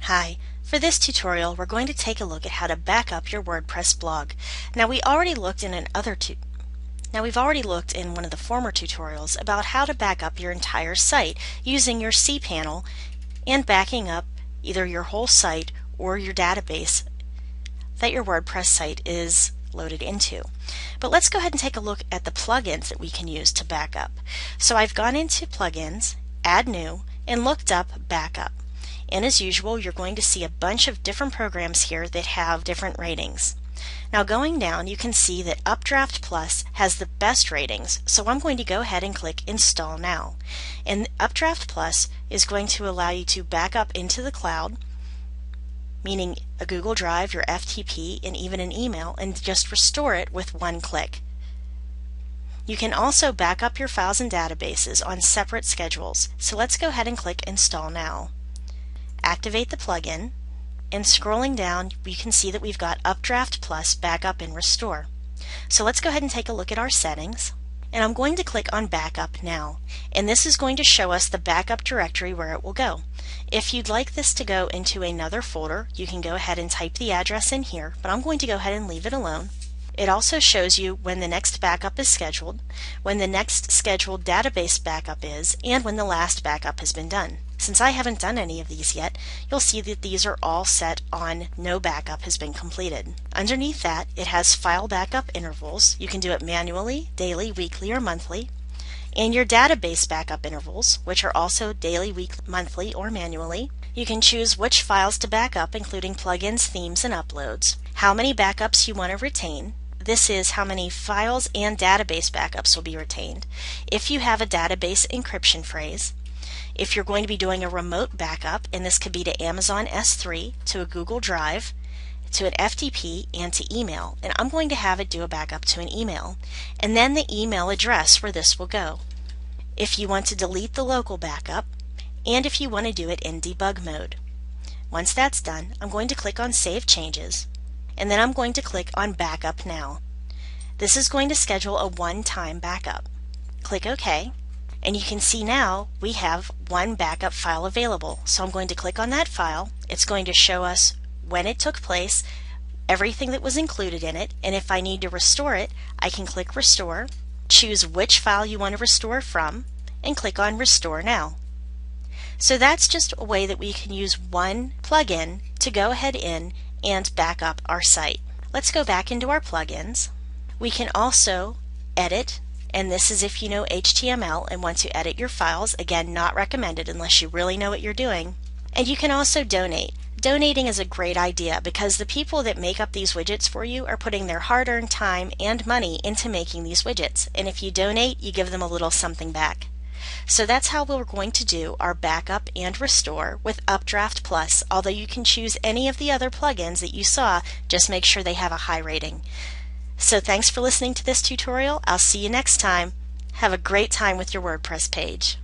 Hi, for this tutorial we're going to take a look at how to back up your WordPress blog. Now we've already looked in one of the former tutorials about how to back up your entire site using your cPanel and backing up either your whole site or your database that your WordPress site is loaded into. But let's go ahead and take a look at the plugins that we can use to back up. So I've gone into Plugins, Add New, and looked up Backup. And as usual, you're going to see a bunch of different programs here that have different ratings. Now going down, you can see that Updraft Plus has the best ratings, so I'm going to go ahead and click Install Now. And Updraft Plus is going to allow you to back up into the cloud, meaning a Google Drive, your FTP, and even an email, and just restore it with one click. You can also back up your files and databases on separate schedules, so let's go ahead and click Install Now. Activate the plugin, and scrolling down we can see that we've got Updraft Plus Backup and Restore. So let's go ahead and take a look at our settings, and I'm going to click on Backup Now, and this is going to show us the backup directory where it will go. If you'd like this to go into another folder, you can go ahead and type the address in here, but I'm going to go ahead and leave it alone. It also shows you when the next backup is scheduled, when the next scheduled database backup is, and when the last backup has been done. Since I haven't done any of these yet, you'll see that these are all set on no backup has been completed. Underneath that, it has file backup intervals. You can do it manually, daily, weekly, or monthly. And your database backup intervals, which are also daily, weekly, monthly, or manually. You can choose which files to back up, including plugins, themes, and uploads. How many backups you want to retain. This is how many files and database backups will be retained. If you have a database encryption phrase. If you're going to be doing a remote backup, and this could be to Amazon S3, to a Google Drive, to an FTP, and to email. And I'm going to have it do a backup to an email. And then the email address where this will go. If you want to delete the local backup, and if you want to do it in debug mode. Once that's done, I'm going to click on Save Changes, and then I'm going to click on Backup Now. This is going to schedule a one-time backup. Click OK. And you can see now we have one backup file available. So I'm going to click on that file. It's going to show us when it took place, everything that was included in it, and if I need to restore it, I can click Restore, choose which file you want to restore from, and click on Restore Now. So that's just a way that we can use one plugin to go ahead in and back up our site. Let's go back into our plugins. We can also edit. And this is if you know HTML and want to edit your files. Again, not recommended unless you really know what you're doing. And you can also donate. Donating is a great idea because the people that make up these widgets for you are putting their hard-earned time and money into making these widgets. And if you donate, you give them a little something back. So that's how we're going to do our backup and restore with Updraft Plus, although you can choose any of the other plugins that you saw, just make sure they have a high rating. So thanks for listening to this tutorial. I'll see you next time. Have a great time with your WordPress page.